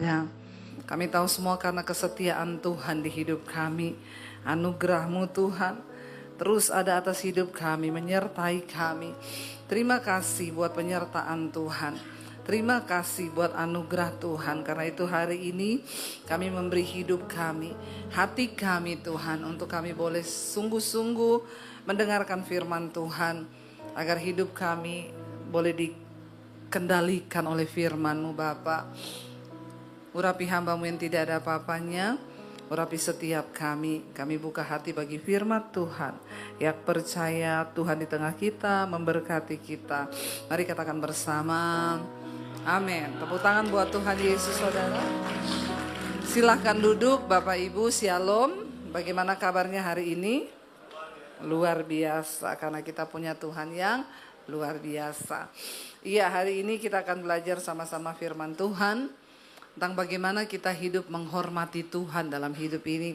ada. Kami tahu semua karena kesetiaan Tuhan di hidup kami. Anugerah-Mu Tuhan terus ada atas hidup kami, menyertai kami. Terima kasih buat penyertaan Tuhan. Terima kasih buat anugerah Tuhan. Karena itu hari ini kami memberi hidup kami, hati kami Tuhan, untuk kami boleh sungguh-sungguh mendengarkan firman Tuhan, agar hidup kami boleh dikendalikan oleh firman-Mu Bapa. Urapi hamba-Mu yang tidak ada apa-apanya, urapi setiap kami buka hati bagi firman Tuhan. Yang percaya Tuhan di tengah kita, memberkati kita. Mari katakan bersama, amin. Tepuk tangan buat Tuhan Yesus, saudara. Silahkan duduk Bapak Ibu, Shalom. Bagaimana kabarnya hari ini? Luar biasa, karena kita punya Tuhan yang luar biasa. Iya, hari ini kita akan belajar sama-sama firman Tuhan tentang bagaimana kita hidup menghormati Tuhan dalam hidup ini.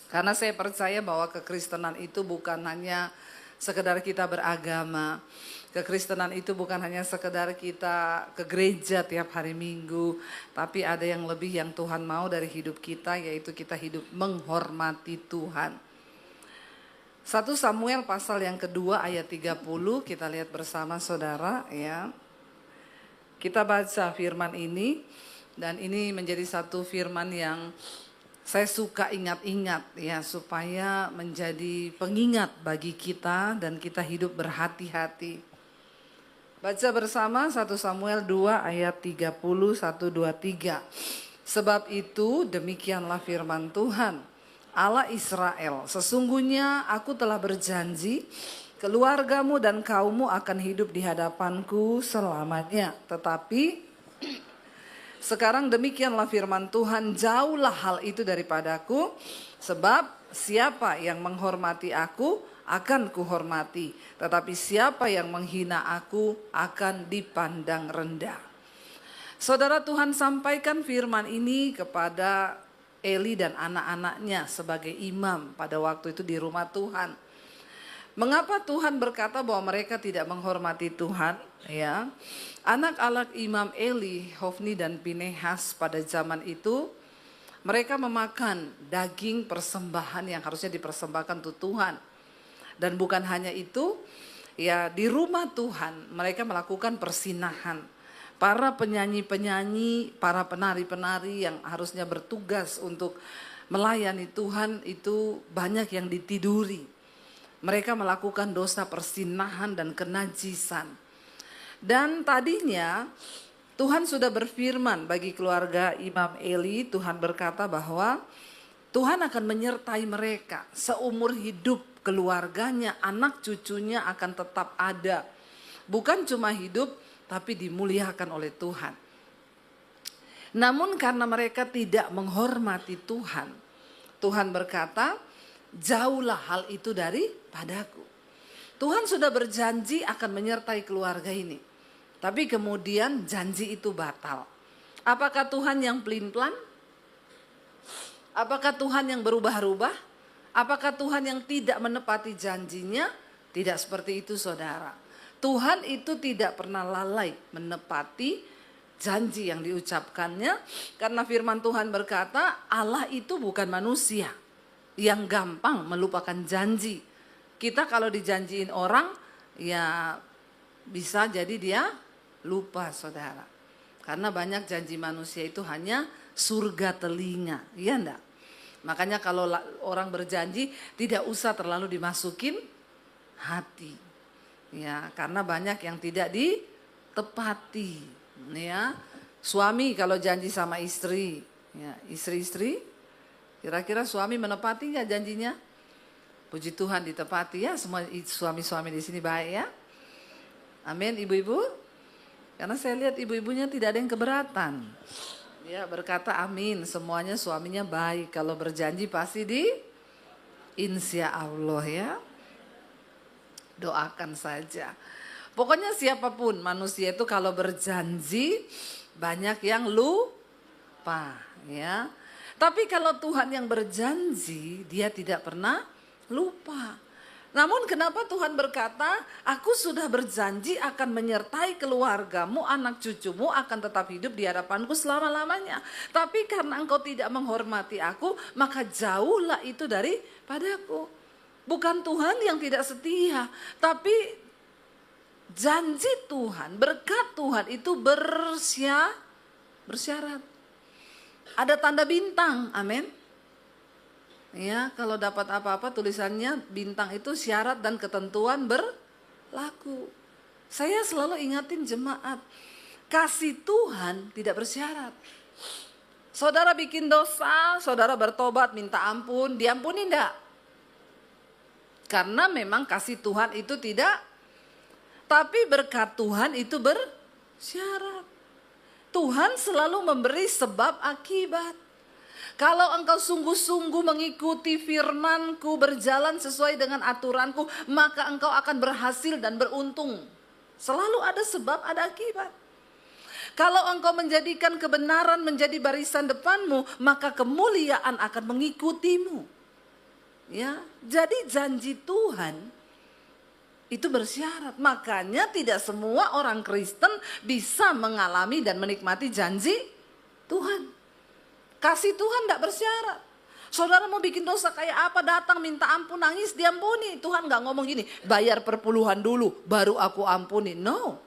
Karena saya percaya bahwa kekristenan itu bukan hanya sekedar kita beragama. Kekristenan itu bukan hanya sekedar kita ke gereja tiap hari Minggu. Tapi ada yang lebih yang Tuhan mau dari hidup kita, yaitu kita hidup menghormati Tuhan. 1 Samuel pasal yang kedua ayat 30, kita lihat bersama saudara ya. Kita baca firman ini. Dan ini menjadi satu firman yang saya suka ingat-ingat ya, supaya menjadi pengingat bagi kita dan kita hidup berhati-hati. Baca bersama 1 Samuel 2 ayat 30, 1, 2, 3. Sebab itu demikianlah firman Tuhan, Allah Israel, sesungguhnya aku telah berjanji, keluargamu dan kaummu akan hidup di hadapanku selamanya. Tetapi sekarang demikianlah firman Tuhan, jauhlah hal itu daripadaku, sebab siapa yang menghormati aku akan kuhormati, tetapi siapa yang menghina aku akan dipandang rendah. Saudara, Tuhan sampaikan firman ini kepada Eli dan anak-anaknya sebagai imam pada waktu itu di rumah Tuhan. Mengapa Tuhan berkata bahwa mereka tidak menghormati Tuhan? Ya, anak-anak Imam Eli, Hofni dan Pinehas pada zaman itu, mereka memakan daging persembahan yang harusnya dipersembahkan untuk Tuhan. Dan bukan hanya itu, ya di rumah Tuhan mereka melakukan persinahan. Para penyanyi-penyanyi, para penari-penari yang harusnya bertugas untuk melayani Tuhan itu banyak yang ditiduri. Mereka melakukan dosa persinahan dan kenajisan. Dan tadinya Tuhan sudah berfirman bagi keluarga Imam Eli, Tuhan berkata bahwa Tuhan akan menyertai mereka seumur hidup, keluarganya, anak cucunya akan tetap ada. Bukan cuma hidup, tapi dimuliakan oleh Tuhan. Namun karena mereka tidak menghormati Tuhan, Tuhan berkata, jauhlah hal itu daripadaku. Tuhan sudah berjanji akan menyertai keluarga ini. Tapi kemudian janji itu batal. Apakah Tuhan yang pelin-pelan? Apakah Tuhan yang berubah-ubah? Apakah Tuhan yang tidak menepati janjinya? Tidak seperti itu saudara. Tuhan itu tidak pernah lalai menepati janji yang diucapkannya. Karena firman Tuhan berkata, Allah itu bukan manusia yang gampang melupakan janji. Kita kalau dijanjiin orang, ya bisa jadi dia lupa saudara. Karena banyak janji manusia itu hanya surga telinga, iya enggak? Makanya kalau orang berjanji tidak usah terlalu dimasukin hati. Ya, karena banyak yang tidak ditepati. Ya, suami kalau janji sama istri, ya, istri-istri, kira-kira suami menepati nggak janjinya? Puji Tuhan ditepati ya, semua suami-suami di sini baik ya. Amin, ibu-ibu. Karena saya lihat ibu-ibunya tidak ada yang keberatan. Ya, berkata amin, semuanya suaminya baik. Kalau berjanji pasti insya Allah ya. Doakan saja. Pokoknya siapapun manusia itu kalau berjanji banyak yang lupa ya. Tapi kalau Tuhan yang berjanji, dia tidak pernah lupa. Namun kenapa Tuhan berkata, aku sudah berjanji akan menyertai keluargamu, anak cucumu akan tetap hidup di hadapanku selama-lamanya. Tapi karena engkau tidak menghormati aku, maka jauhlah itu daripadaku. Bukan Tuhan yang tidak setia, tapi janji Tuhan, berkat Tuhan itu bersyarat. Ada tanda bintang, amin. Ya, kalau dapat apa-apa tulisannya bintang itu syarat dan ketentuan berlaku. Saya selalu ingatin jemaat, kasih Tuhan tidak bersyarat. Saudara bikin dosa, saudara bertobat, minta ampun, diampuni enggak? Karena memang kasih Tuhan itu tidak, tapi berkat Tuhan itu bersyarat. Tuhan selalu memberi sebab akibat. Kalau engkau sungguh-sungguh mengikuti firman-Ku, berjalan sesuai dengan aturan-Ku, maka engkau akan berhasil dan beruntung. Selalu ada sebab, ada akibat. Kalau engkau menjadikan kebenaran menjadi barisan depanmu, maka kemuliaan akan mengikutimu. Ya, jadi janji Tuhan itu bersyarat. Makanya tidak semua orang Kristen bisa mengalami dan menikmati janji Tuhan. Kasih Tuhan tidak bersyarat. Saudara mau bikin dosa kayak apa, datang minta ampun, nangis, diampuni. Tuhan gak ngomong gini, bayar perpuluhan dulu baru aku ampuni. No.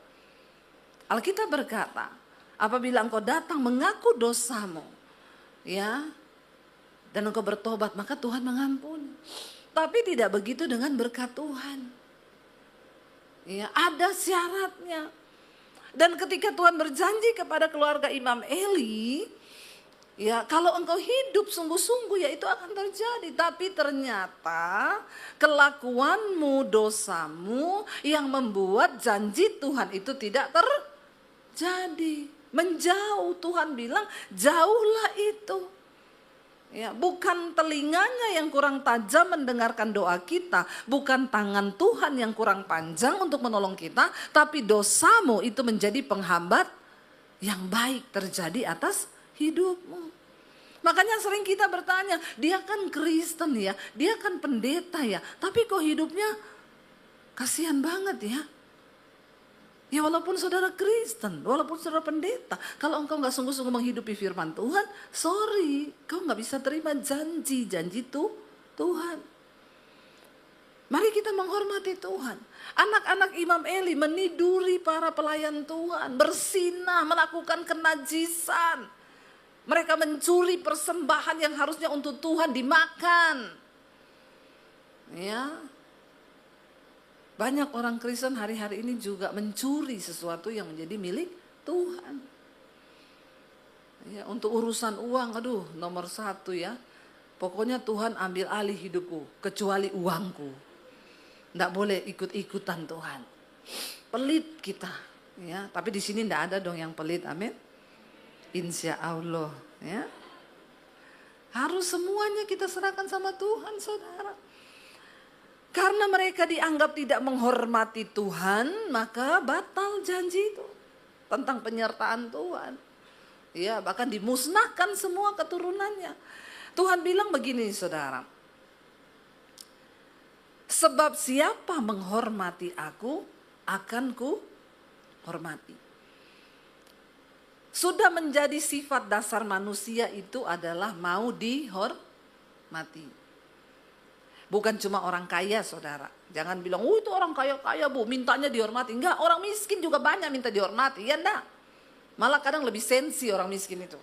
Alkitab berkata, apabila engkau datang mengaku dosamu, ya, dan engkau bertobat, maka Tuhan mengampuni. Tapi tidak begitu dengan berkat Tuhan. Ya, ada syaratnya. Dan ketika Tuhan berjanji kepada keluarga Imam Eli, ya, kalau engkau hidup sungguh-sungguh ya itu akan terjadi. Tapi ternyata kelakuanmu, dosamu yang membuat janji Tuhan itu tidak terjadi. Menjauh, Tuhan bilang jauhlah itu. Ya, bukan telinganya yang kurang tajam mendengarkan doa kita, bukan tangan Tuhan yang kurang panjang untuk menolong kita, tapi dosamu itu menjadi penghambat yang baik terjadi atas hidupmu. Makanya sering kita bertanya, dia kan Kristen ya, dia kan pendeta ya, tapi kok hidupnya kasihan banget ya. Ya walaupun saudara Kristen, walaupun saudara pendeta, kalau engkau gak sungguh-sungguh menghidupi firman Tuhan, sorry, kau gak bisa terima janji-janji Tuhan. Mari kita menghormati Tuhan. Anak-anak Imam Eli meniduri para pelayan Tuhan, bersinah, melakukan kenajisan. Mereka mencuri persembahan yang harusnya untuk Tuhan dimakan. Ya. Banyak orang Kristen hari-hari ini juga mencuri sesuatu yang menjadi milik Tuhan. Ya, untuk urusan uang, aduh nomor 1 ya. Pokoknya Tuhan ambil alih hidupku, kecuali uangku. Nggak boleh ikut-ikutan Tuhan. Pelit kita. Ya, tapi di sini nggak ada dong yang pelit, amin. Insya Allah. Ya. Harus semuanya kita serahkan sama Tuhan, saudara. Karena mereka dianggap tidak menghormati Tuhan, maka batal janji itu tentang penyertaan Tuhan. Ya, bahkan dimusnahkan semua keturunannya. Tuhan bilang begini, saudara. Sebab siapa menghormati aku, akan ku hormati. Sudah menjadi sifat dasar manusia itu adalah mau dihormati. Bukan cuma orang kaya, saudara. Jangan bilang, itu orang kaya-kaya bu, mintanya dihormati. Enggak, orang miskin juga banyak minta dihormati. Ya enggak. Malah kadang lebih sensi orang miskin itu.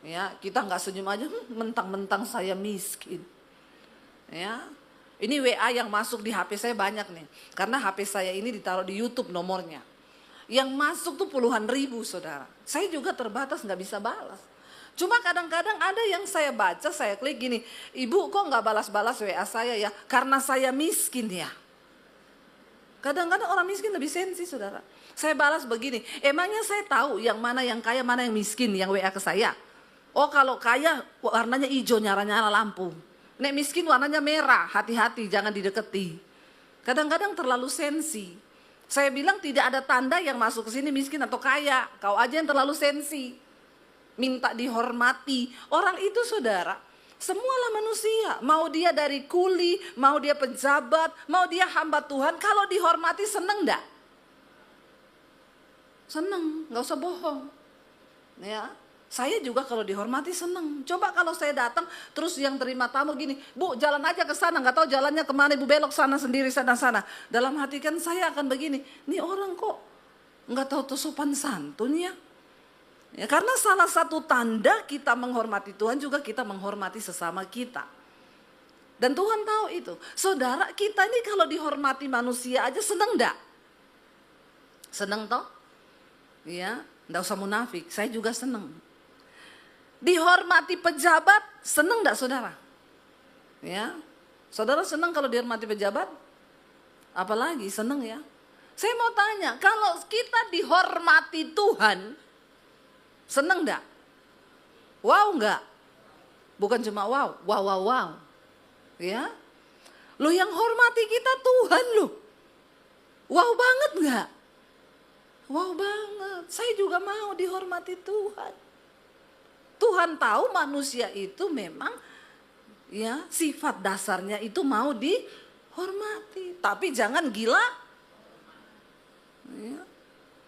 Ya, kita enggak senyum aja, mentang-mentang saya miskin. Ya, ini WA yang masuk di HP saya banyak nih. Karena HP saya ini ditaruh di YouTube nomornya. Yang masuk tuh puluhan ribu, saudara. Saya juga terbatas, enggak bisa balas. Cuma kadang-kadang ada yang saya baca, saya klik gini, ibu kok nggak balas-balas WA saya ya, karena saya miskin ya. Kadang-kadang orang miskin lebih sensi, saudara. Saya balas begini, emangnya saya tahu yang mana yang kaya, mana yang miskin yang WA ke saya. Oh kalau kaya warnanya hijau, nyala-nyala lampu. Nek miskin warnanya merah, hati-hati jangan dideketi. Kadang-kadang terlalu sensi. Saya bilang tidak ada tanda yang masuk ke sini miskin atau kaya, kau aja yang terlalu sensi. Minta dihormati. Orang itu, saudara, Semualah manusia, mau dia dari kuli, mau dia pejabat, mau dia hamba Tuhan, kalau dihormati seneng enggak? Seneng, nggak usah bohong. Ya, saya juga kalau dihormati seneng. Coba kalau saya datang terus yang terima tamu gini, Bu jalan aja ke sana, nggak tahu jalannya kemana, Ibu belok sana sendiri sana. Dalam hati kan saya akan begini, nih orang kok nggak tahu tuh sopan santunnya. Ya, karena salah satu tanda kita menghormati Tuhan juga kita menghormati sesama kita. Dan Tuhan tahu itu. Saudara, kita ini kalau dihormati manusia aja seneng enggak? Seneng toh? Ya, enggak usah munafik, saya juga seneng. Dihormati pejabat, seneng enggak saudara? Ya, saudara seneng kalau dihormati pejabat? Apalagi seneng ya? Saya mau tanya, kalau kita dihormati Tuhan, seneng enggak? Wow enggak? Bukan cuma wow. Ya. Loh yang hormati kita Tuhan loh. Wow banget enggak? Wow banget. Saya juga mau dihormati Tuhan. Tuhan tahu manusia itu memang ya sifat dasarnya itu mau dihormati. Tapi jangan gila. Ya.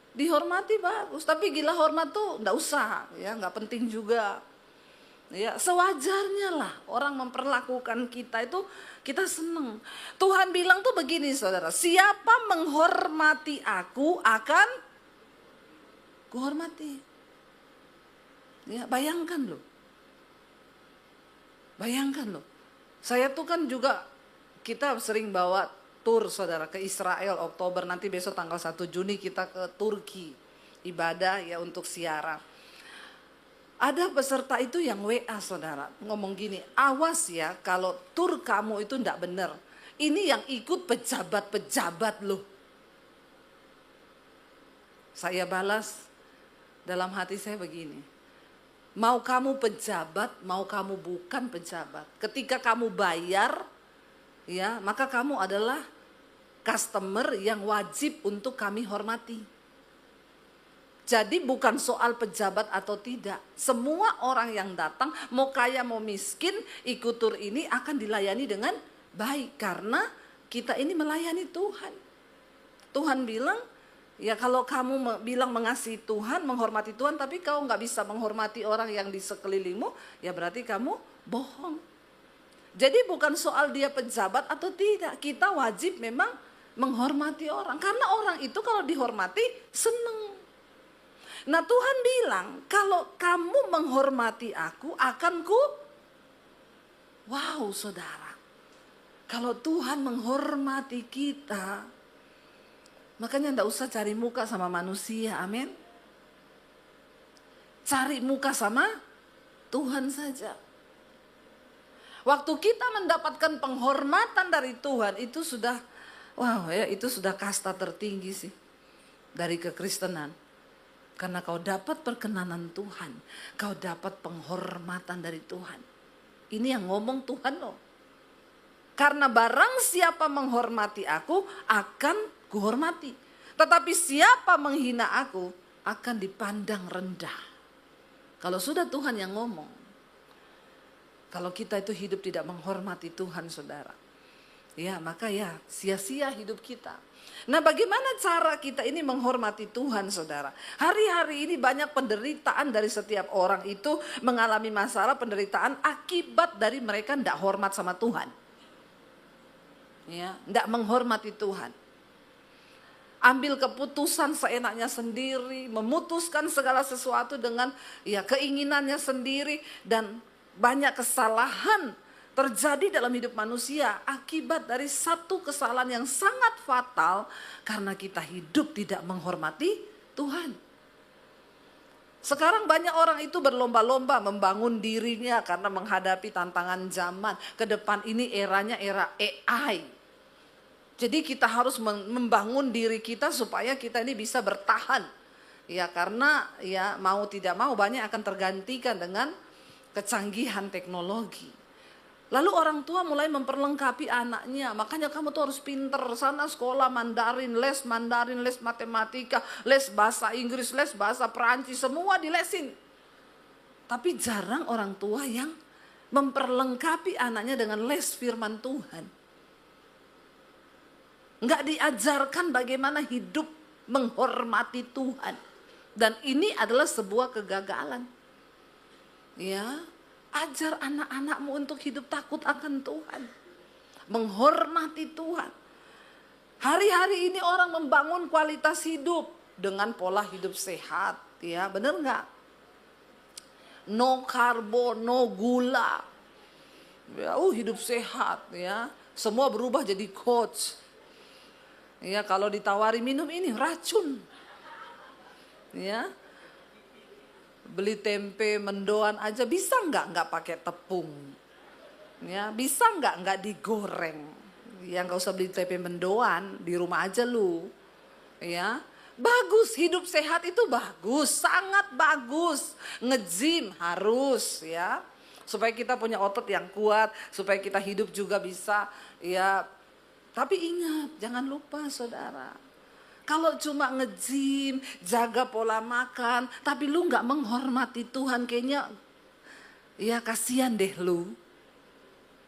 Dihormati bagus, tapi gila hormat tuh enggak usah, ya enggak penting juga. Ya, sewajarnya lah orang memperlakukan kita itu kita seneng. Tuhan bilang tuh begini saudara, siapa menghormati aku akan kuhormati. Ya, bayangkan loh. Saya tuh kan juga kita sering bawa tur saudara ke Israel Oktober, nanti besok tanggal 1 Juni kita ke Turki ibadah ya untuk siaran. Ada peserta itu yang WA saudara ngomong gini, awas ya kalau tur kamu itu enggak benar, ini yang ikut pejabat-pejabat loh. Saya balas dalam hati saya begini, mau kamu pejabat, mau kamu bukan pejabat, ketika kamu bayar ya, maka kamu adalah customer yang wajib untuk kami hormati. Jadi bukan soal pejabat atau tidak. Semua orang yang datang, mau kaya mau miskin, ikut tur ini akan dilayani dengan baik. Karena kita ini melayani Tuhan. Tuhan bilang, ya kalau kamu bilang mengasihi Tuhan, menghormati Tuhan, tapi kau nggak bisa menghormati orang yang di sekelilingmu, ya berarti kamu bohong. Jadi bukan soal dia pejabat atau tidak. Kita wajib memang menghormati orang. Karena orang itu kalau dihormati seneng. Nah Tuhan bilang kalau kamu menghormati aku akan wow saudara. Kalau Tuhan menghormati kita, makanya enggak usah cari muka sama manusia, amin. Cari muka sama Tuhan saja. Waktu kita mendapatkan penghormatan dari Tuhan itu sudah, wow ya itu sudah kasta tertinggi sih dari kekristenan. Karena kau dapat perkenanan Tuhan, kau dapat penghormatan dari Tuhan. Ini yang ngomong Tuhan loh. Karena barang siapa menghormati aku akan kuhormati. Tetapi siapa menghina aku akan dipandang rendah. Kalau sudah Tuhan yang ngomong. Kalau kita itu hidup tidak menghormati Tuhan saudara, ya maka ya sia-sia hidup kita. Nah bagaimana cara kita ini menghormati Tuhan saudara? Hari-hari ini banyak penderitaan dari setiap orang itu mengalami masalah penderitaan akibat dari mereka tidak hormat sama Tuhan. Ya, tidak menghormati Tuhan. Ambil keputusan seenaknya sendiri, memutuskan segala sesuatu dengan ya keinginannya sendiri dan banyak kesalahan terjadi dalam hidup manusia akibat dari satu kesalahan yang sangat fatal karena kita hidup tidak menghormati Tuhan. Sekarang banyak orang itu berlomba-lomba membangun dirinya karena menghadapi tantangan zaman. Ke depan ini eranya era AI. Jadi kita harus membangun diri kita supaya kita ini bisa bertahan. Ya karena ya mau tidak mau banyak akan tergantikan dengan kecanggihan teknologi. Lalu orang tua mulai memperlengkapi anaknya. Makanya kamu tuh harus pinter. Sana sekolah Mandarin, les matematika, les bahasa Inggris, les bahasa Perancis. Semua dilesin. Tapi jarang orang tua yang memperlengkapi anaknya dengan les firman Tuhan. Nggak diajarkan bagaimana hidup menghormati Tuhan. Dan ini adalah sebuah kegagalan. Ya, ajar anak-anakmu untuk hidup takut akan Tuhan. Menghormati Tuhan. Hari-hari ini orang membangun kualitas hidup dengan pola hidup sehat. Ya, benar nggak? No karbo, no gula. Ya, hidup sehat ya. Semua berubah jadi coach. Ya, kalau ditawari minum ini racun. Ya. Beli tempe mendoan aja bisa nggak pakai tepung. Ya, bisa nggak digoreng. Ya, nggak usah beli tempe mendoan, di rumah aja lu. Ya. Bagus, hidup sehat itu bagus, sangat bagus. Nge-gym harus ya. Supaya kita punya otot yang kuat, supaya kita hidup juga bisa ya. Tapi ingat, jangan lupa saudara. Kalau cuma nge-gym, jaga pola makan, tapi lu nggak menghormati Tuhan, kayaknya ya kasihan deh lu.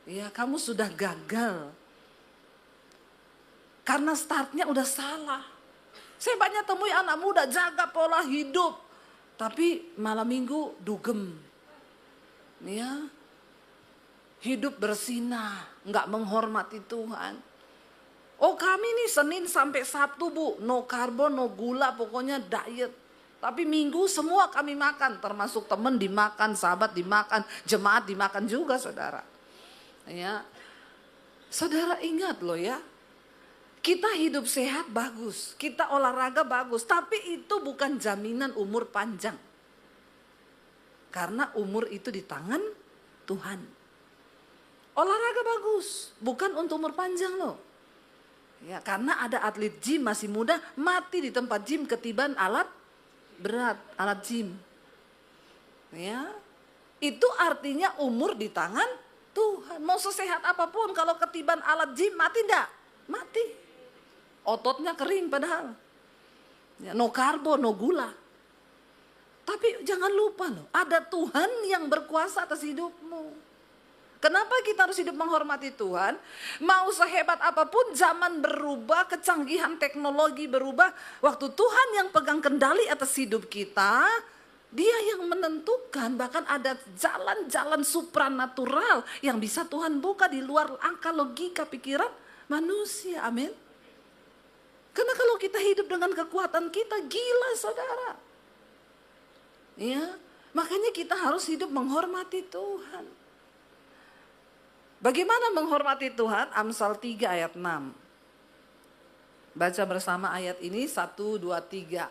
Ya, kamu sudah gagal. Karena startnya udah salah. Saya banyak temui anak muda jaga pola hidup, tapi malam minggu dugem. Ya, hidup bersinah, nggak menghormati Tuhan. Oh, kami nih Senin sampai Sabtu bu, no karbo, no gula, pokoknya diet. Tapi minggu semua kami makan, termasuk teman dimakan, sahabat dimakan, jemaat dimakan juga saudara. Ya, saudara ingat loh ya. Kita hidup sehat bagus, kita olahraga bagus, tapi itu bukan jaminan umur panjang. Karena umur itu di tangan Tuhan. Olahraga bagus, bukan untuk umur panjang loh. Ya, karena ada atlet gym masih muda mati di tempat gym ketiban alat berat, alat gym. Ya, itu artinya umur di tangan Tuhan. Mau sesehat apapun kalau ketiban alat gym mati enggak? Mati. Ototnya kering padahal. Ya, no karbo, no gula. Tapi jangan lupa loh, ada Tuhan yang berkuasa atas hidupmu. Kenapa kita harus hidup menghormati Tuhan? Mau sehebat apapun zaman berubah, kecanggihan teknologi berubah. Waktu Tuhan yang pegang kendali atas hidup kita, Dia yang menentukan. Bahkan ada jalan-jalan supranatural yang bisa Tuhan buka di luar angka logika pikiran manusia. Amin. Karena kalau kita hidup dengan kekuatan kita, gila saudara. Ya, makanya kita harus hidup menghormati Tuhan. Bagaimana menghormati Tuhan? Amsal 3 ayat 6. Baca bersama ayat ini, 1, 2, 3.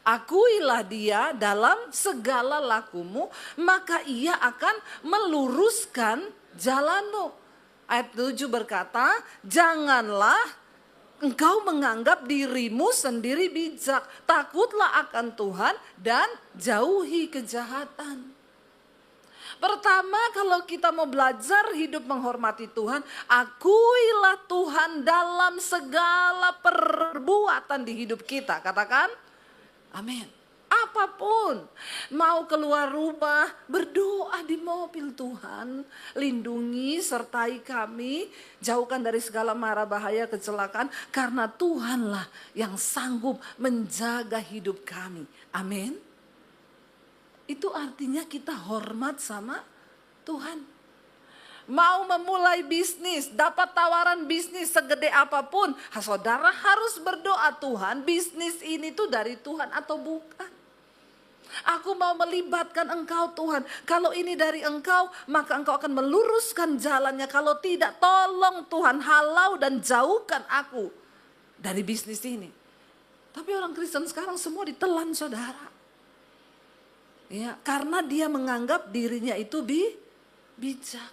Akuilah dia dalam segala lakumu, maka ia akan meluruskan jalanmu. Ayat 7 berkata, janganlah engkau menganggap dirimu sendiri bijak. Takutlah akan Tuhan dan jauhi kejahatan. Pertama, kalau kita mau belajar hidup menghormati Tuhan, akuilah Tuhan dalam segala perbuatan di hidup kita. Katakan, amin. Apapun, mau keluar rumah, berdoa di mobil, Tuhan lindungi, sertai kami, jauhkan dari segala mara bahaya kecelakaan, karena Tuhanlah yang sanggup menjaga hidup kami. Amin. Itu artinya kita hormat sama Tuhan. Mau memulai bisnis, dapat tawaran bisnis segede apapun, saudara harus berdoa, Tuhan bisnis ini tuh dari Tuhan atau bukan. Aku mau melibatkan engkau Tuhan. Kalau ini dari engkau, maka engkau akan meluruskan jalannya. Kalau tidak, tolong Tuhan halau dan jauhkan aku dari bisnis ini. Tapi orang Kristen sekarang semua ditelan saudara. Ya, karena dia menganggap dirinya itu bijak.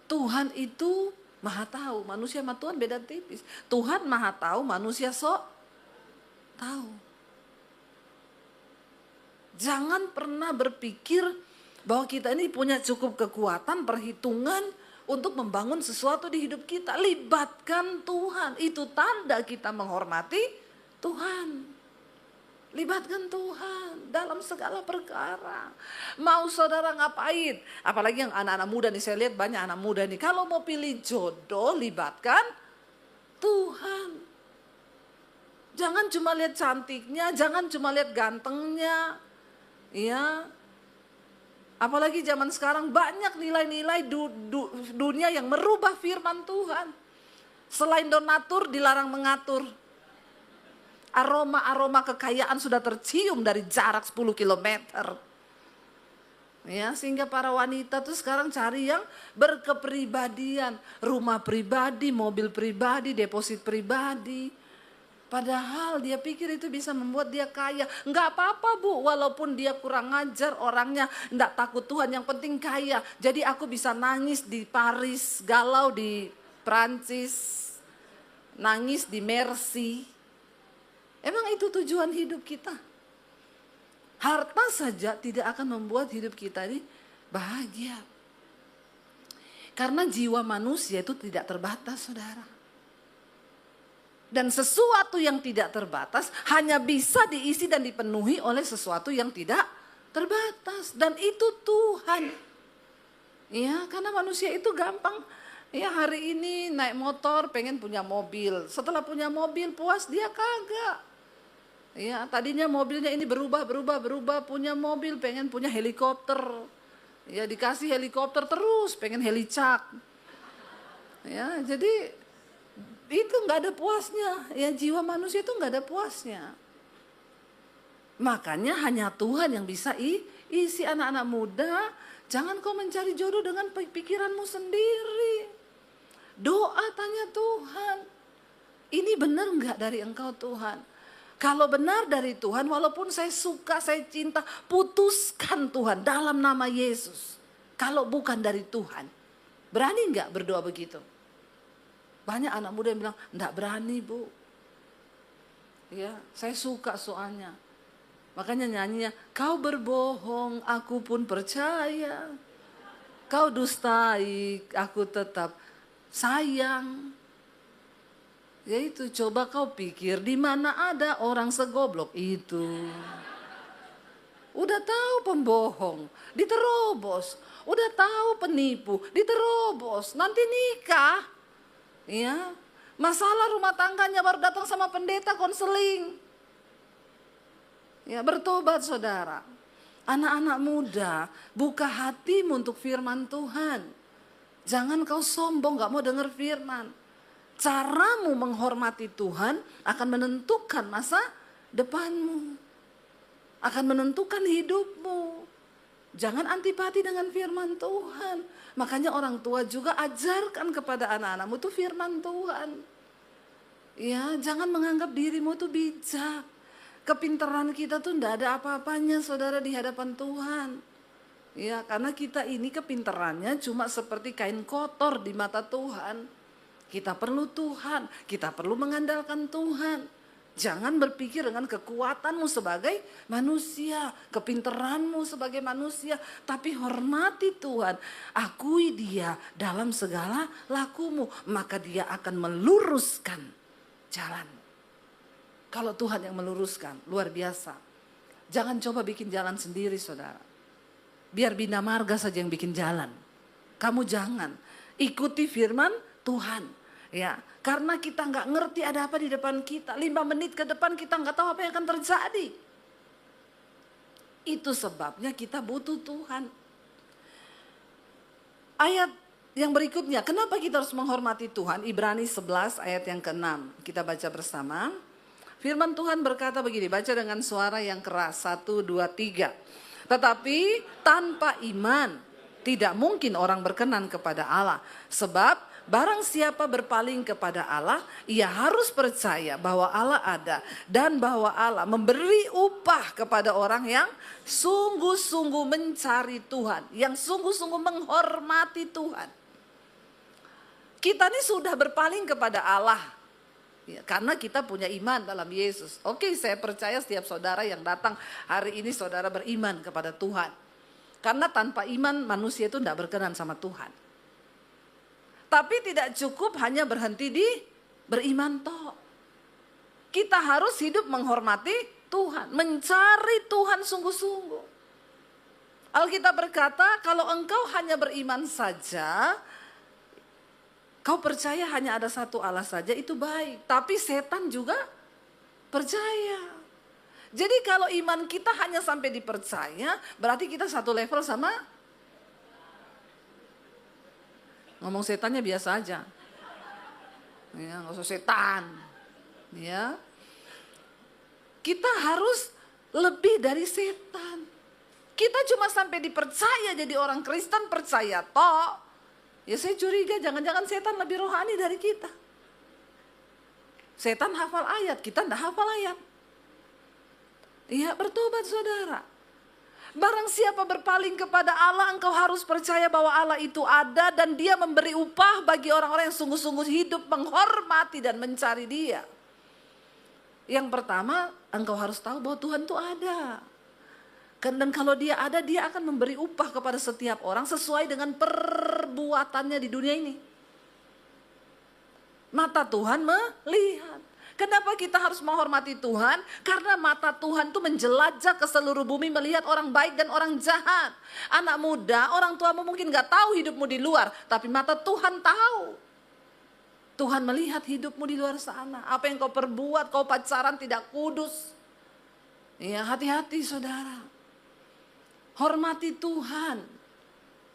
Tuhan itu maha tahu, manusia sama Tuhan beda tipis. Tuhan maha tahu, manusia sok tahu. Jangan pernah berpikir bahwa kita ini punya cukup kekuatan, perhitungan untuk membangun sesuatu di hidup kita. Libatkan Tuhan, itu tanda kita menghormati Tuhan. Libatkan Tuhan dalam segala perkara. Mau saudara ngapain? Apalagi yang anak-anak muda nih, saya lihat banyak anak muda nih. Kalau mau pilih jodoh, libatkan Tuhan. Jangan cuma lihat cantiknya, jangan cuma lihat gantengnya. Ya. Apalagi zaman sekarang banyak nilai-nilai dunia yang merubah firman Tuhan. Selain donatur, dilarang mengatur. Aroma-aroma kekayaan sudah tercium dari jarak 10 kilometer. Ya, sehingga para wanita tuh sekarang cari yang berkepribadian. Rumah pribadi, mobil pribadi, deposit pribadi. Padahal dia pikir itu bisa membuat dia kaya. Enggak apa-apa bu, walaupun dia kurang ajar orangnya, enggak takut Tuhan, yang penting kaya. Jadi aku bisa nangis di Paris, galau di Prancis, nangis di Mercy. Emang itu tujuan hidup kita? Harta saja tidak akan membuat hidup kita ini bahagia. Karena jiwa manusia itu tidak terbatas, saudara. Dan sesuatu yang tidak terbatas hanya bisa diisi dan dipenuhi oleh sesuatu yang tidak terbatas. Dan itu Tuhan. Ya, karena manusia itu gampang. Ya, hari ini naik motor pengen punya mobil. Setelah punya mobil puas, dia kagak. Ya, tadinya mobilnya ini berubah, punya mobil pengen punya helikopter. Ya, dikasih helikopter terus pengen helicak. Ya, jadi itu nggak ada puasnya. Ya, jiwa manusia itu nggak ada puasnya. Makanya hanya Tuhan yang bisa isi anak-anak muda. Jangan kau mencari jodoh dengan pikiranmu sendiri. Doa, tanya Tuhan. Ini benar nggak dari Engkau Tuhan? Kalau benar dari Tuhan, walaupun saya suka, saya cinta, putuskan Tuhan dalam nama Yesus. Kalau bukan dari Tuhan, berani nggak berdoa begitu? Banyak anak muda yang bilang, enggak berani bu. Ya, saya suka soalnya. Makanya nyanyinya, kau berbohong, aku pun percaya. Kau dustai, aku tetap sayang. Ya itu, coba kau pikir di mana ada orang segoblok itu. Udah tahu pembohong, diterobos. Udah tahu penipu, diterobos. Nanti nikah. Ya, masalah rumah tangganya baru datang sama pendeta konseling. Ya, bertobat saudara. Anak-anak muda, buka hatimu untuk firman Tuhan. Jangan kau sombong, gak mau dengar firman. Caramu menghormati Tuhan akan menentukan masa depanmu. Akan menentukan hidupmu. Jangan antipati dengan firman Tuhan. Makanya orang tua juga ajarkan kepada anak-anakmu itu firman Tuhan. Ya, jangan menganggap dirimu tuh bijak. Kepintaran kita tuh enggak ada apa-apanya saudara di hadapan Tuhan. Ya, karena kita ini kepintarannya cuma seperti kain kotor di mata Tuhan. Kita perlu Tuhan, kita perlu mengandalkan Tuhan. Jangan berpikir dengan kekuatanmu sebagai manusia, kepintaranmu sebagai manusia, tapi hormati Tuhan. Akui Dia dalam segala lakumu, maka Dia akan meluruskan jalan. Kalau Tuhan yang meluruskan, luar biasa. Jangan coba bikin jalan sendiri, saudara. Biar Bina Marga saja yang bikin jalan. Kamu jangan ikuti firman Tuhan. Ya, karena kita nggak ngerti ada apa di depan kita. 5 menit ke depan kita nggak tahu apa yang akan terjadi. Itu sebabnya kita butuh Tuhan. Ayat yang berikutnya, kenapa kita harus menghormati Tuhan? Ibrani 11 ayat yang ke-6. Kita baca bersama. Firman Tuhan berkata begini, baca dengan suara yang keras. 1, 2, 3. Tetapi tanpa iman tidak mungkin orang berkenan kepada Allah. Sebab barang siapa berpaling kepada Allah, ia harus percaya bahwa Allah ada dan bahwa Allah memberi upah kepada orang yang sungguh-sungguh mencari Tuhan, yang sungguh-sungguh menghormati Tuhan. Kita ini sudah berpaling kepada Allah ya, karena kita punya iman dalam Yesus. Oke, saya percaya setiap saudara yang datang hari ini saudara beriman kepada Tuhan. Karena tanpa iman manusia itu tidak berkenan sama Tuhan. Tapi tidak cukup hanya berhenti di beriman toh. Kita harus hidup menghormati Tuhan, mencari Tuhan sungguh-sungguh. Alkitab berkata, kalau engkau hanya beriman saja, kau percaya hanya ada satu Allah saja, itu baik. Tapi setan juga percaya. Jadi kalau iman kita hanya sampai dipercaya, berarti kita satu level sama, ngomong setannya biasa aja. Ya, nggak usah setan. Ya. Kita harus lebih dari setan. Kita cuma sampai dipercaya jadi orang Kristen, percaya toh. Ya saya curiga jangan-jangan setan lebih rohani dari kita. Setan hafal ayat, kita enggak hafal ayat. Ya bertobat saudara. Barang siapa berpaling kepada Allah, engkau harus percaya bahwa Allah itu ada dan dia memberi upah bagi orang-orang yang sungguh-sungguh hidup menghormati dan mencari dia. Yang pertama, engkau harus tahu bahwa Tuhan itu ada. Dan kalau dia ada, dia akan memberi upah kepada setiap orang sesuai dengan perbuatannya di dunia ini. Mata Tuhan melihat. Kenapa kita harus menghormati Tuhan? Karena mata Tuhan itu menjelajah ke seluruh bumi melihat orang baik dan orang jahat. Anak muda, orang tuamu mungkin gak tahu hidupmu di luar, tapi mata Tuhan tahu. Tuhan melihat hidupmu di luar sana. Apa yang kau perbuat, kau pacaran tidak kudus. Ya, hati-hati saudara. Hormati Tuhan.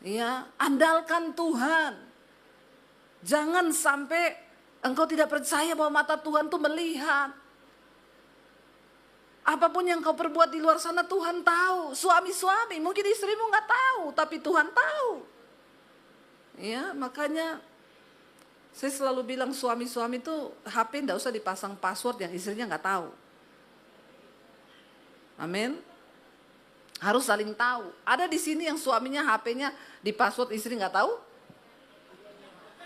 Ya, andalkan Tuhan. Jangan sampai engkau tidak percaya bahwa mata Tuhan itu melihat. Apapun yang kau perbuat di luar sana Tuhan tahu. Suami-suami, mungkin istrimu gak tahu, tapi Tuhan tahu. Ya, makanya saya selalu bilang suami-suami itu HP gak usah dipasang password yang istrinya gak tahu. Amin. Harus saling tahu. Ada di sini yang suaminya HP-nya di password istri gak tahu?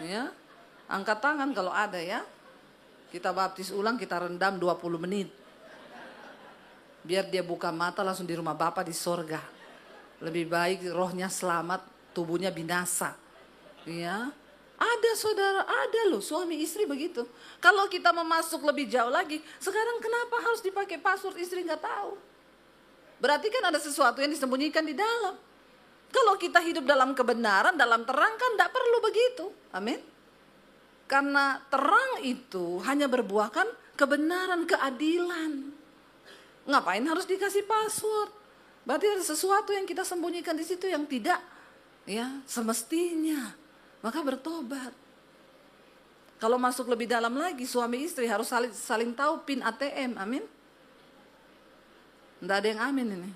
Ya. Angkat tangan kalau ada ya. Kita baptis ulang, kita rendam 20 menit. Biar dia buka mata langsung di rumah Bapa di sorga. Lebih baik rohnya selamat, tubuhnya binasa. Ya. Ada saudara, ada loh suami istri begitu. Kalau kita memasuk lebih jauh lagi, sekarang kenapa harus dipakai password istri nggak tahu? Berarti kan ada sesuatu yang disembunyikan di dalam. Kalau kita hidup dalam kebenaran, dalam terang kan nggak perlu begitu. Amin. Karena terang itu hanya berbuahkan kebenaran, keadilan. Ngapain harus dikasih password? Berarti ada sesuatu yang kita sembunyikan di situ yang tidak ya semestinya. Maka bertobat. Kalau masuk lebih dalam lagi, suami istri harus saling tahu PIN ATM. Amin. Tidak ada yang amin ini.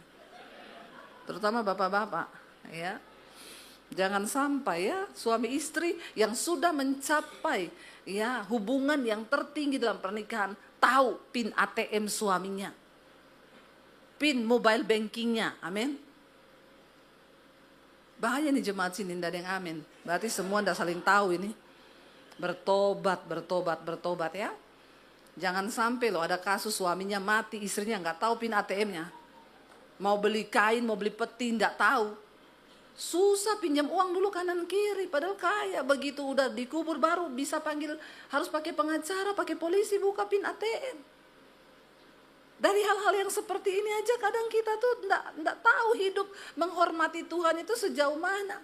Terutama bapak-bapak. Ya. Jangan sampai ya suami istri yang sudah mencapai ya hubungan yang tertinggi dalam pernikahan tahu PIN ATM suaminya, PIN mobile bankingnya, amin. Bahaya nih jemaat sini, tidak ada yang amin. Berarti semua tidak saling tahu ini. Bertobat ya. Jangan sampai loh ada kasus suaminya mati, istrinya nggak tahu PIN ATM-nya. Mau beli kain, mau beli peti, nggak tahu. Susah pinjam uang dulu kanan kiri, padahal kaya. Begitu udah dikubur baru bisa panggil, harus pakai pengacara, pakai polisi buka PIN ATM. Dari hal-hal yang seperti ini aja kadang kita tuh enggak tahu hidup menghormati Tuhan itu sejauh mana.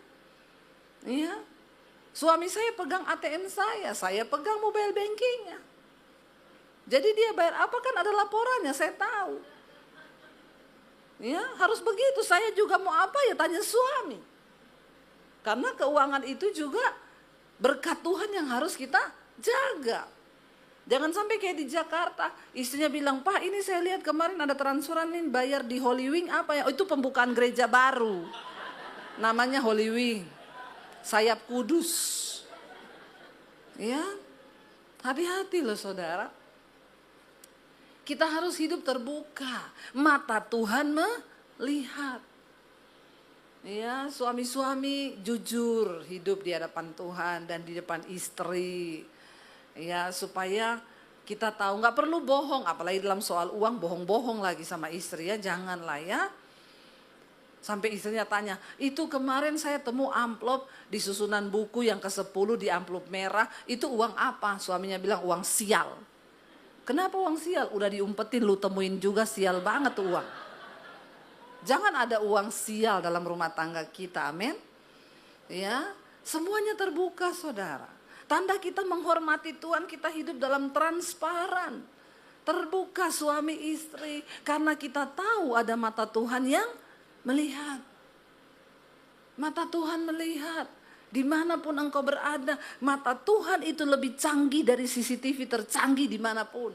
Ya. Suami saya pegang ATM saya pegang mobile bankingnya. Jadi dia bayar apa kan ada laporannya, saya tahu. Ya, harus begitu. Saya juga mau apa ya tanya suami. Karena keuangan itu juga berkat Tuhan yang harus kita jaga. Jangan sampai kayak di Jakarta, istrinya bilang, "Pak, ini saya lihat kemarin ada transferan nih bayar di Holy Wing apa ya? Oh, itu pembukaan gereja baru. Namanya Holy Wing. Sayap Kudus." Ya. Hati-hati loh saudara. Kita harus hidup terbuka. Mata Tuhan melihat. Ya, suami-suami jujur hidup di hadapan Tuhan dan di depan istri. Ya, supaya kita tahu nggak perlu bohong, apalagi dalam soal uang bohong-bohong lagi sama istri ya, janganlah ya. Sampai istrinya tanya, "Itu kemarin saya temu amplop di susunan buku yang ke-10 di amplop merah, itu uang apa?" Suaminya bilang, "Uang sial." Kenapa uang sial? Udah diumpetin, lu temuin juga, sial banget tuh uang. Jangan ada uang sial dalam rumah tangga kita, amin. Ya, semuanya terbuka saudara. Tanda kita menghormati Tuhan, kita hidup dalam transparan. Terbuka suami istri, karena kita tahu ada mata Tuhan yang melihat. Mata Tuhan melihat. Dimanapun engkau berada, mata Tuhan itu lebih canggih dari CCTV tercanggih dimanapun.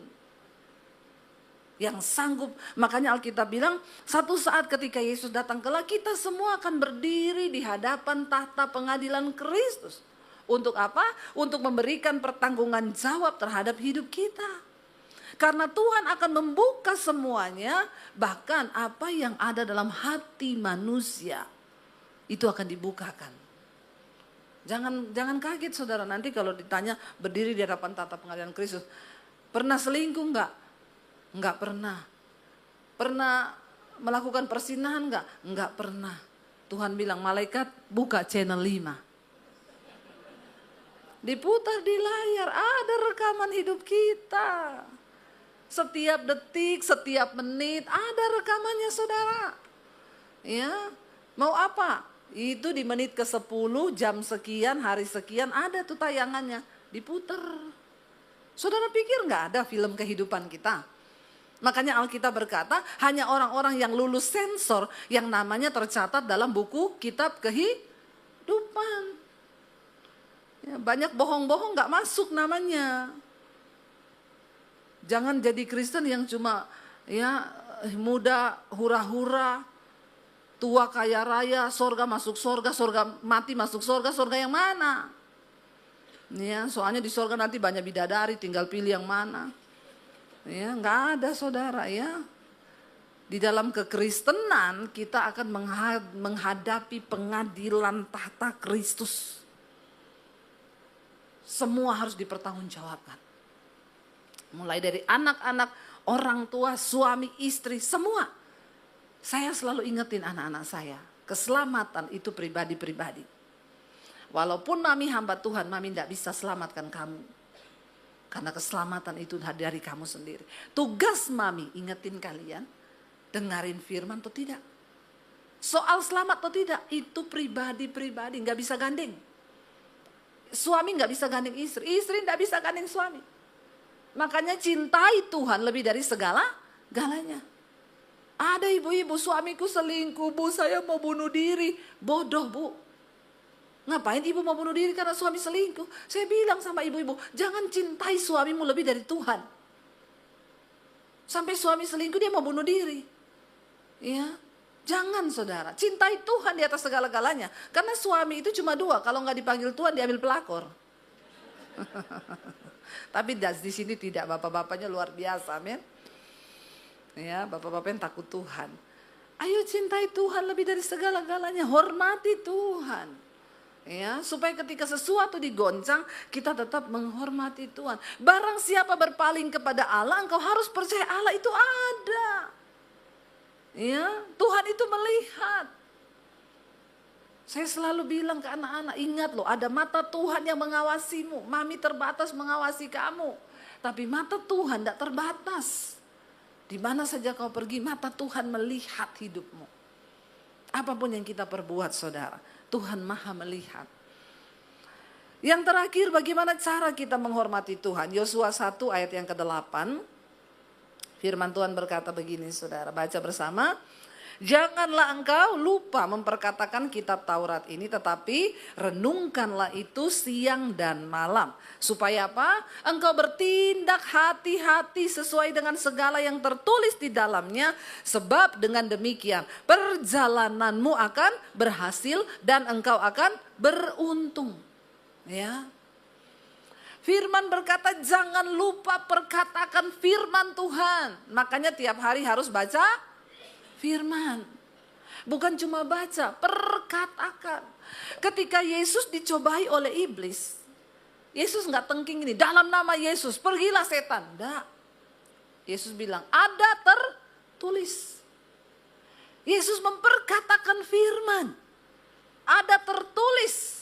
Yang sanggup, makanya Alkitab bilang, satu saat ketika Yesus datang kelak, kita semua akan berdiri di hadapan tahta pengadilan Kristus. Untuk apa? Untuk memberikan pertanggungan jawab terhadap hidup kita. Karena Tuhan akan membuka semuanya, bahkan apa yang ada dalam hati manusia, itu akan dibukakan. Jangan kaget saudara, nanti kalau ditanya berdiri di hadapan tahta pengadilan Kristus, pernah selingkuh enggak? Enggak pernah. Pernah melakukan persinahan enggak? Enggak pernah. Tuhan bilang, malaikat buka channel 5. Diputar di layar, ada rekaman hidup kita. Setiap detik, setiap menit ada rekamannya saudara. Ya, mau apa? Itu di menit ke-10, jam sekian, hari sekian, ada tuh tayangannya, diputer. Saudara pikir gak ada film kehidupan kita? Makanya Alkitab berkata, hanya orang-orang yang lulus sensor yang namanya tercatat dalam buku kitab kehidupan. Ya, banyak bohong-bohong gak masuk namanya. Jangan jadi Kristen yang cuma ya muda hura-hura, tua kaya raya, sorga masuk sorga, sorga mati masuk sorga, sorga yang mana? Ya, soalnya di sorga nanti banyak bidadari, tinggal pilih yang mana. Ya, nggak ada saudara ya. Di dalam kekristenan kita akan menghadapi pengadilan tahta Kristus. Semua harus dipertanggungjawabkan. Mulai dari anak-anak, orang tua, suami, istri, semua. Saya selalu ingetin anak-anak saya, keselamatan itu pribadi-pribadi. Walaupun mami hamba Tuhan, mami tidak bisa selamatkan kamu. Karena keselamatan itu dari kamu sendiri. Tugas mami, ingetin kalian, dengarin firman atau tidak. Soal selamat atau tidak, itu pribadi-pribadi, nggak bisa gandeng. Suami nggak bisa gandeng istri, istri nggak bisa gandeng suami. Makanya cintai Tuhan lebih dari segala-galanya. Ada ibu-ibu, suamiku selingkuh, bu, saya mau bunuh diri. Bodoh bu. Ngapain ibu mau bunuh diri karena suami selingkuh? Saya bilang sama ibu-ibu, jangan cintai suamimu lebih dari Tuhan. Sampai suami selingkuh dia mau bunuh diri. Ya, jangan saudara, cintai Tuhan di atas segala-galanya. Karena suami itu cuma dua, kalau nggak dipanggil Tuhan diambil pelakor. Tapi di sini tidak, bapak-bapaknya luar biasa, amin. Ya, bapak-bapak yang takut Tuhan. Ayo cintai Tuhan lebih dari segala-galanya, hormati Tuhan. Ya, supaya ketika sesuatu digoncang, kita tetap menghormati Tuhan. Barang siapa berpaling kepada Allah, engkau harus percaya Allah itu ada. Ya, Tuhan itu melihat. Saya selalu bilang ke anak-anak, ingat loh, ada mata Tuhan yang mengawasimu. Mami terbatas mengawasi kamu, tapi mata Tuhan tidak terbatas. Di mana saja kau pergi, mata Tuhan melihat hidupmu. Apapun yang kita perbuat saudara, Tuhan maha melihat. Yang terakhir, bagaimana cara kita menghormati Tuhan? Yosua 1 ayat yang ke-8. Firman Tuhan berkata begini saudara, baca bersama. Janganlah engkau lupa memperkatakan kitab Taurat ini, tetapi renungkanlah itu siang dan malam. Supaya apa? Engkau bertindak hati-hati sesuai dengan segala yang tertulis di dalamnya. Sebab dengan demikian perjalananmu akan berhasil dan engkau akan beruntung. Ya. Firman berkata jangan lupa perkatakan firman Tuhan. Makanya tiap hari harus baca firman. Bukan cuma baca, perkatakan. Ketika Yesus dicobai oleh iblis, Yesus nggak tengking ini, dalam nama Yesus pergilah setan. Enggak. Yesus bilang ada tertulis. Yesus memperkatakan firman. Ada tertulis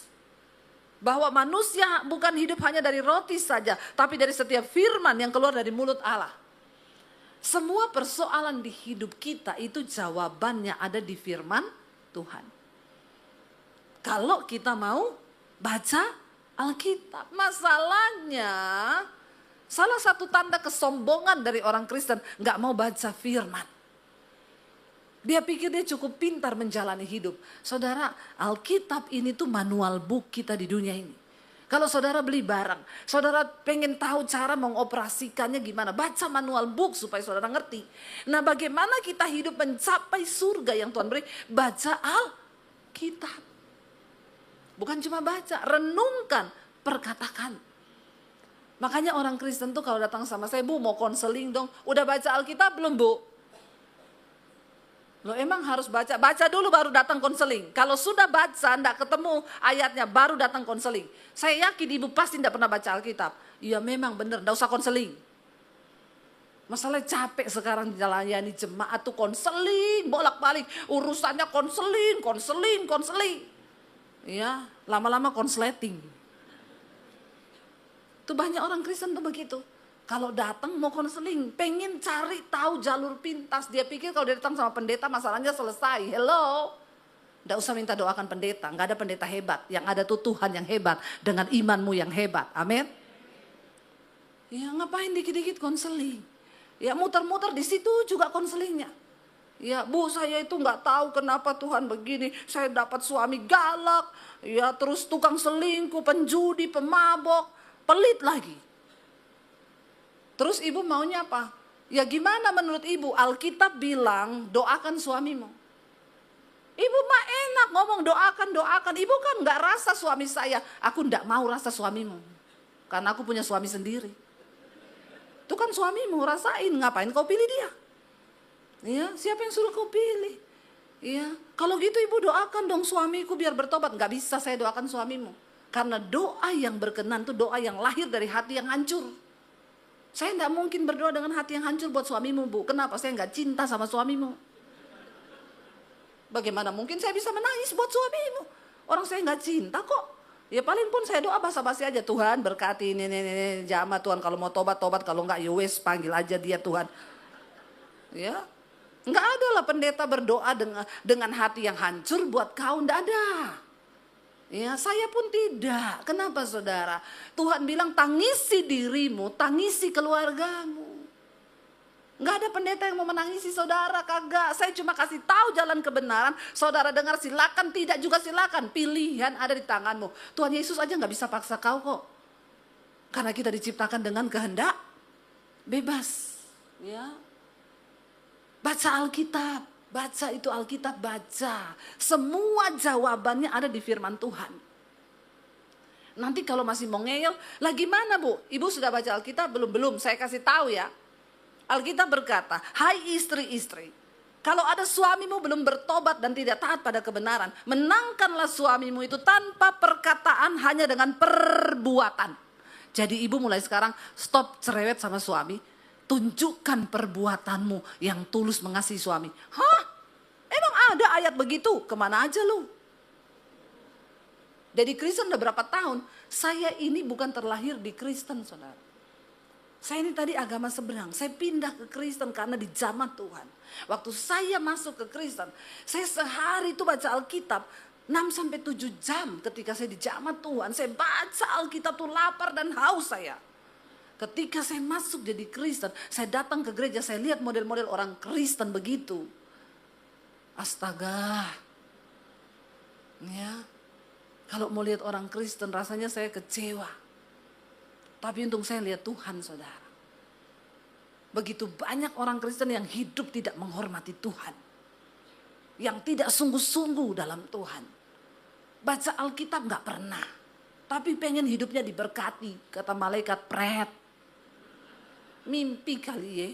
Bahwa manusia bukan hidup hanya dari roti saja, tapi dari setiap firman yang keluar dari mulut Allah. Semua persoalan di hidup kita itu jawabannya ada di firman Tuhan. Kalau kita mau baca Alkitab. Masalahnya, salah satu tanda kesombongan dari orang Kristen gak mau baca firman. Dia pikir dia cukup pintar menjalani hidup. Saudara, Alkitab ini tuh manual book kita di dunia ini. Kalau saudara beli barang, saudara pengen tahu cara mengoperasikannya gimana, baca manual book supaya saudara ngerti. Nah, bagaimana kita hidup mencapai surga yang Tuhan beri? Baca Alkitab. Bukan cuma baca, renungkan, perkatakan. Makanya orang Kristen tuh kalau datang sama saya, Bu mau konseling dong. Udah baca Alkitab belum, Bu? Loh, emang harus baca? Baca dulu baru datang konseling. Kalau sudah baca, enggak ketemu ayatnya, baru datang konseling. Saya yakin ibu pasti enggak pernah baca Alkitab. Iya memang benar, enggak usah konseling. Masalahnya capek sekarang jalannya jemaat tuh konseling, bolak-balik. Urusannya konseling. Ya, lama-lama konsleting. Tuh banyak orang Kristen tuh begitu. Kalau datang mau konseling, pengen cari tahu jalur pintas. Dia pikir kalau dia datang sama pendeta masalahnya selesai. Hello. Nggak usah minta doakan pendeta. Nggak ada pendeta hebat. Yang ada tuh Tuhan yang hebat. Dengan imanmu yang hebat. Amin. Ya ngapain dikit-dikit konseling. Ya muter-muter di situ juga konselingnya. Ya Bu, saya itu nggak tahu kenapa Tuhan begini. Saya dapat suami galak. Ya terus tukang selingkuh, penjudi, pemabok. Pelit lagi. Terus ibu maunya apa? Ya gimana menurut ibu? Alkitab bilang doakan suamimu. Ibu mah enak ngomong doakan. Ibu kan gak rasa suami saya. Aku gak mau rasa suamimu. Karena aku punya suami sendiri. Itu kan suamimu, rasain. Ngapain kau pilih dia? Ya, siapa yang suruh kau pilih? Ya, kalau gitu ibu doakan dong suamiku biar bertobat. Gak bisa saya doakan suamimu. Karena doa yang berkenan itu doa yang lahir dari hati yang hancur. Saya tidak mungkin berdoa dengan hati yang hancur buat suamimu, Bu. Kenapa? Saya nggak cinta sama suamimu. Bagaimana mungkin saya bisa menangis buat suamimu? Orang saya nggak cinta kok. Ya paling pun saya doa basa-basi aja. Tuhan berkati ini jamaah Tuhan. Kalau mau tobat. Kalau nggak ya wes panggil aja dia Tuhan. Ya, nggak ada lah pendeta berdoa dengan hati yang hancur buat kau. Nggak ada. Ya, saya pun tidak. Kenapa saudara? Tuhan bilang tangisi dirimu, tangisi keluargamu. Nggak ada pendeta yang mau menangisi saudara, kagak. Saya cuma kasih tahu jalan kebenaran. Saudara dengar silakan, tidak juga silakan. Pilihan ada di tanganmu. Tuhan Yesus aja nggak bisa paksa kau kok. Karena kita diciptakan dengan kehendak bebas. Ya. Baca Alkitab. Baca itu Alkitab, baca. Semua jawabannya ada di firman Tuhan. Nanti kalau masih mau ngeyel, lah gimana Bu? Ibu sudah baca Alkitab? Belum. Saya kasih tahu ya. Alkitab berkata, hai istri-istri. Kalau ada suamimu belum bertobat dan tidak taat pada kebenaran, menangkanlah suamimu itu tanpa perkataan, hanya dengan perbuatan. Jadi ibu mulai sekarang stop cerewet sama suami. Tunjukkan perbuatanmu yang tulus mengasihi suami. Hah? Emang ada ayat begitu? Kemana aja lu? Jadi Kristen udah berapa tahun? Saya ini bukan terlahir di Kristen, saudara. Saya ini tadi agama seberang. Saya pindah ke Kristen karena di zaman Tuhan. Waktu saya masuk ke Kristen, saya sehari itu baca Alkitab 6-7 jam ketika saya di zaman Tuhan. Saya baca Alkitab tuh lapar dan haus saya. Ketika saya masuk jadi Kristen, saya datang ke gereja, saya lihat model-model orang Kristen begitu. Astaga. Ya. Kalau mau lihat orang Kristen rasanya saya kecewa. Tapi untung saya lihat Tuhan, saudara. Begitu banyak orang Kristen yang hidup tidak menghormati Tuhan. Yang tidak sungguh-sungguh dalam Tuhan. Baca Alkitab gak pernah. Tapi pengen hidupnya diberkati, kata malaikat pret. Mimpi kali ya.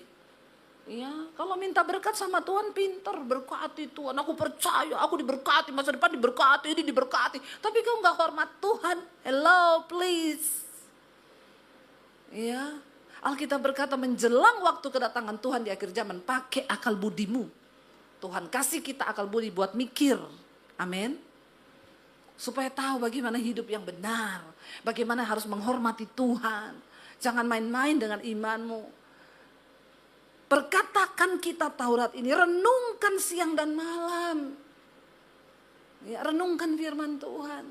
Ya, kalau minta berkat sama Tuhan pinter, berkati Tuhan. Aku percaya, aku diberkati, masa depan diberkati, ini diberkati. Tapi kau gak hormat Tuhan. Hello, please. Ya, Alkitab berkata menjelang waktu kedatangan Tuhan di akhir zaman, pakai akal budimu. Tuhan kasih kita akal budi buat mikir. Amin. Supaya tahu bagaimana hidup yang benar. Bagaimana harus menghormati Tuhan. Jangan main-main dengan imanmu. Perkatakan kitab Taurat ini, renungkan siang dan malam. Ya, renungkan firman Tuhan.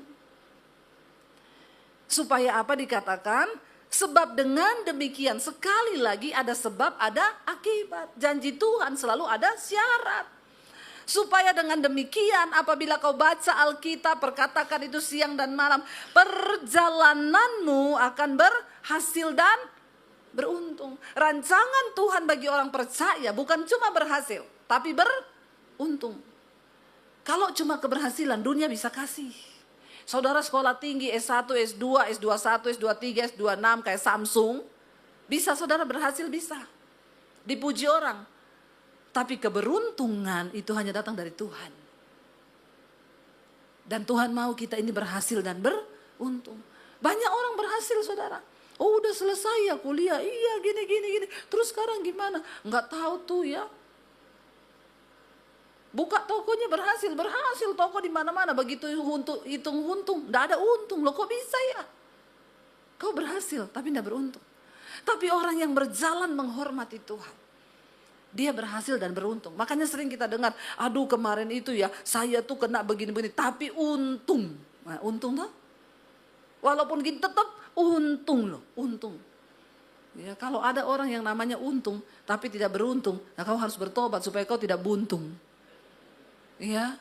Supaya apa dikatakan? Sebab dengan demikian, sekali lagi ada sebab, ada akibat. Janji Tuhan selalu ada syarat. Supaya dengan demikian apabila kau baca Alkitab, perkatakan itu siang dan malam, perjalananmu akan berhasil dan beruntung. Rancangan Tuhan bagi orang percaya bukan cuma berhasil, tapi beruntung. Kalau cuma keberhasilan, dunia bisa kasih. Saudara sekolah tinggi S1, S2, S21, S23, S26 kayak Samsung. Bisa saudara berhasil, bisa. Dipuji orang. Tapi keberuntungan itu hanya datang dari Tuhan. Dan Tuhan mau kita ini berhasil dan beruntung. Banyak orang berhasil saudara. Oh udah selesai ya kuliah, iya gini. Terus sekarang gimana? Enggak tahu tuh ya. Buka tokonya berhasil toko di mana-mana. Begitu hitung untung, enggak ada untung. Loh kok bisa ya? Kau berhasil tapi enggak beruntung. Tapi orang yang berjalan menghormati Tuhan, dia berhasil dan beruntung. Makanya sering kita dengar, aduh kemarin itu ya, saya tuh kena begini-begini, tapi untung. Nah, untung tuh. Walaupun gini tetap untung loh, untung. Ya, kalau ada orang yang namanya untung, tapi tidak beruntung, nah kau harus bertobat supaya kau tidak buntung. Ya,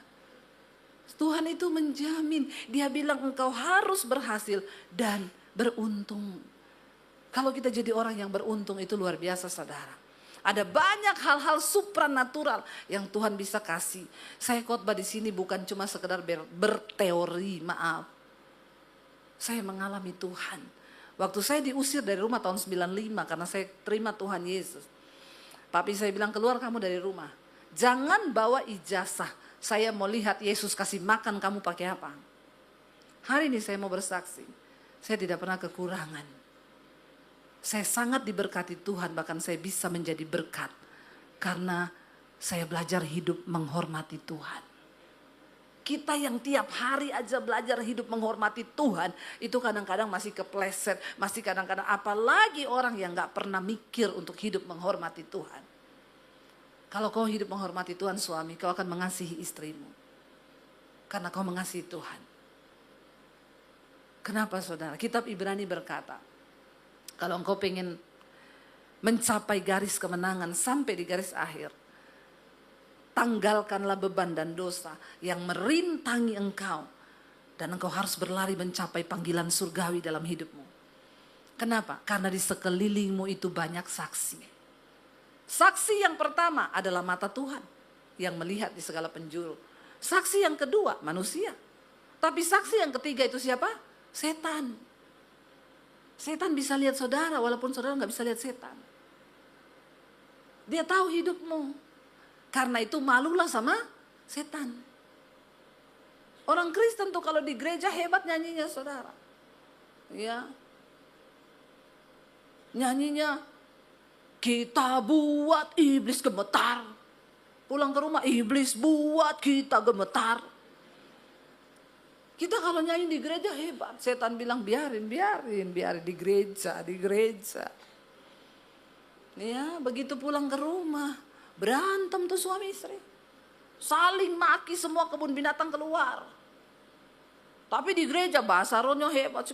Tuhan itu menjamin. Dia bilang engkau harus berhasil dan beruntung. Kalau kita jadi orang yang beruntung itu luar biasa saudara. Ada banyak hal-hal supranatural yang Tuhan bisa kasih. Saya khotbah di sini bukan cuma sekedar berteori, maaf. Saya mengalami Tuhan. Waktu saya diusir dari rumah tahun 95 karena saya terima Tuhan Yesus. Papi saya bilang keluar kamu dari rumah. Jangan bawa ijazah. Saya mau lihat Yesus kasih makan kamu pakai apa. Hari ini saya mau bersaksi. Saya tidak pernah kekurangan. Saya sangat diberkati Tuhan, bahkan saya bisa menjadi berkat. Karena saya belajar hidup menghormati Tuhan. Kita yang tiap hari aja belajar hidup menghormati Tuhan, itu kadang-kadang masih kepleset, masih kadang-kadang apalagi orang yang gak pernah mikir untuk hidup menghormati Tuhan. Kalau kau hidup menghormati Tuhan suami, kau akan mengasihi istrimu. Karena kau mengasihi Tuhan. Kenapa saudara? Kitab Ibrani berkata, kalau engkau pengen mencapai garis kemenangan sampai di garis akhir, tanggalkanlah beban dan dosa yang merintangi engkau. Dan engkau harus berlari mencapai panggilan surgawi dalam hidupmu. Kenapa? Karena di sekelilingmu itu banyak saksi. Saksi yang pertama adalah mata Tuhan yang melihat di segala penjuru. Saksi yang kedua manusia. Tapi saksi yang ketiga itu siapa? Setan. Setan bisa lihat saudara walaupun saudara gak bisa lihat setan. Dia tahu hidupmu. Karena itu malulah sama setan. Orang Kristen tuh kalau di gereja hebat nyanyinya saudara. Ya. Nyanyinya, kita buat iblis gemetar. Pulang ke rumah iblis buat kita gemetar. Kita kalau nyanyi di gereja hebat. Setan bilang biarin di gereja. Ya, begitu pulang ke rumah berantem tuh suami istri. Saling maki, semua kebun binatang keluar. Tapi di gereja bahasa rohnya hebat.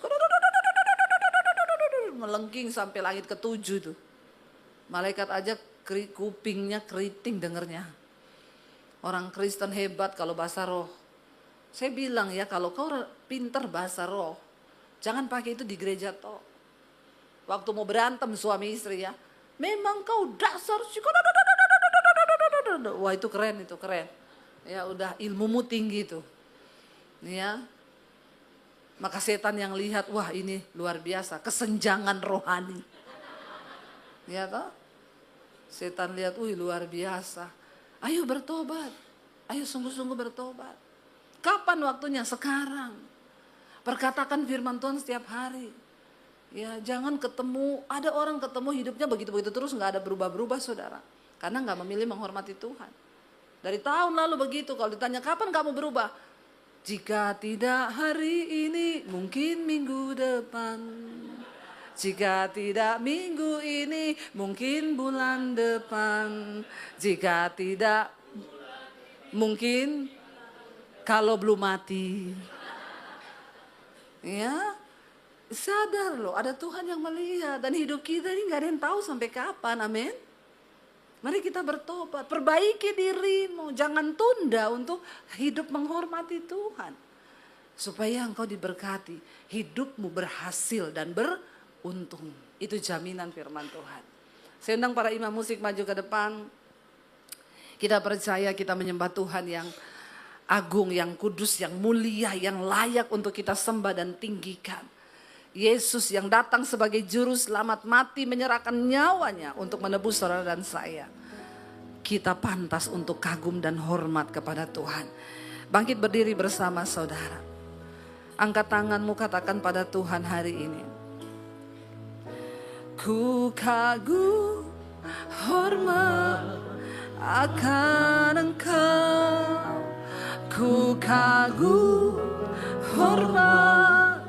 Melengking sampai langit ketujuh tuh. Malaikat aja kupingnya keriting dengernya. Orang Kristen hebat kalau bahasa roh. Saya bilang ya kalau kau pinter bahasa roh, jangan pakai itu di gereja toh. Waktu mau berantem suami istri ya, memang kau dasar wah itu keren. Ya udah ilmumu tinggi tuh. Ya. Maka setan yang lihat, wah ini luar biasa, kesenjangan rohani. Ya toh? Setan lihat, luar biasa. Ayo bertobat. Ayo sungguh-sungguh bertobat. Kapan waktunya? Sekarang. Perkatakan firman Tuhan setiap hari. Ya, jangan ketemu, ada orang ketemu hidupnya begitu-begitu terus gak ada berubah-berubah saudara. Karena gak memilih menghormati Tuhan. Dari tahun lalu begitu, kalau ditanya kapan kamu berubah? Jika tidak hari ini, mungkin minggu depan. Jika tidak minggu ini, mungkin bulan depan. Jika tidak, mungkin kalau belum mati. Ya, sadar loh, ada Tuhan yang melihat. Dan hidup kita ini gak ada yang tahu sampai kapan, amin. Mari kita bertobat, perbaiki dirimu. Jangan tunda untuk hidup menghormati Tuhan. Supaya engkau diberkati, hidupmu berhasil dan beruntung. Itu jaminan firman Tuhan. Saya undang para imam musik maju ke depan. Kita percaya kita menyembah Tuhan yang agung, yang kudus, yang mulia, yang layak untuk kita sembah dan tinggikan. Yesus yang datang sebagai juru selamat, mati menyerahkan nyawanya untuk menebus saudara dan saya. Kita pantas untuk kagum dan hormat kepada Tuhan. Bangkit berdiri bersama saudara. Angkat tanganmu, katakan pada Tuhan hari ini. Ku kagum hormat akan Engkau. Ku kagum hormat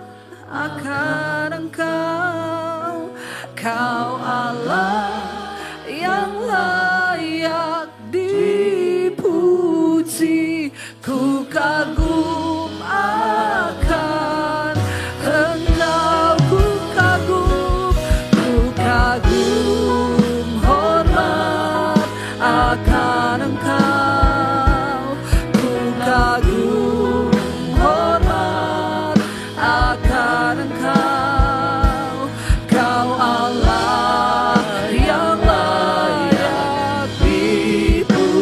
akan Engkau. Kau Allah yang layak dipuji. Ku kagum akan Engkau. Ku kagum hormat akan Engkau. Ku kagum hormat akan Engkau. Kau Allah yang layak dipuji.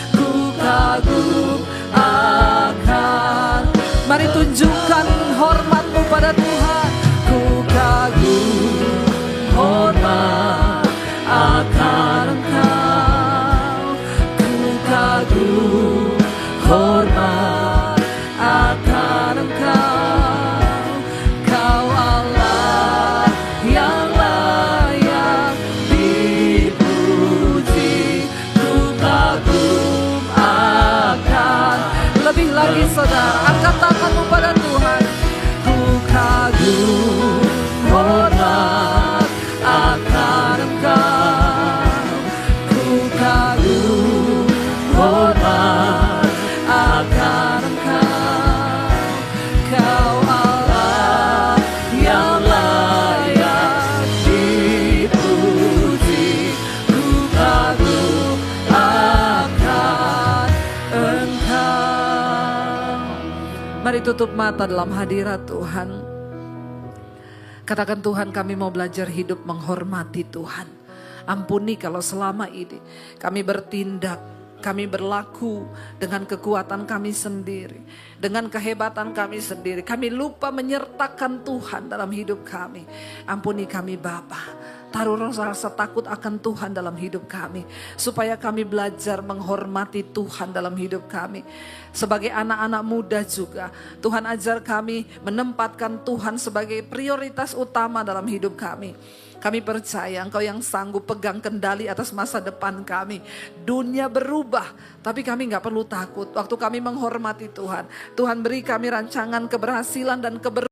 Ku kagum akan. Mari tunjukkan hormatmu pada Tuhan. Ku kagum hormat akan Engkau. Ku kagum hormat akan Engkau. Kau Allah yang layak dipuji. Ku kagum akan. Lebih lagi saudara, angkat tanganmu pada Tuhan. Ku kagum hormat akan Engkau. Ku kagum hormat akan Engkau. Kau Allah yang layak dipuji. Ku kagum akan Engkau. Mari tutup mata dalam hadirat Tuhan. Katakan, Tuhan, kami mau belajar hidup menghormati Tuhan. Ampuni kalau selama ini kami bertindak, kami berlaku dengan kekuatan kami sendiri, dengan kehebatan kami sendiri. Kami lupa menyertakan Tuhan dalam hidup kami. Ampuni kami Bapa. Taruh rasa takut akan Tuhan dalam hidup kami. Supaya kami belajar menghormati Tuhan dalam hidup kami. Sebagai anak-anak muda juga, Tuhan ajar kami menempatkan Tuhan sebagai prioritas utama dalam hidup kami. Kami percaya Engkau yang sanggup pegang kendali atas masa depan kami. Dunia berubah, tapi kami gak perlu takut. Waktu kami menghormati Tuhan, Tuhan beri kami rancangan keberhasilan dan keberuntungan.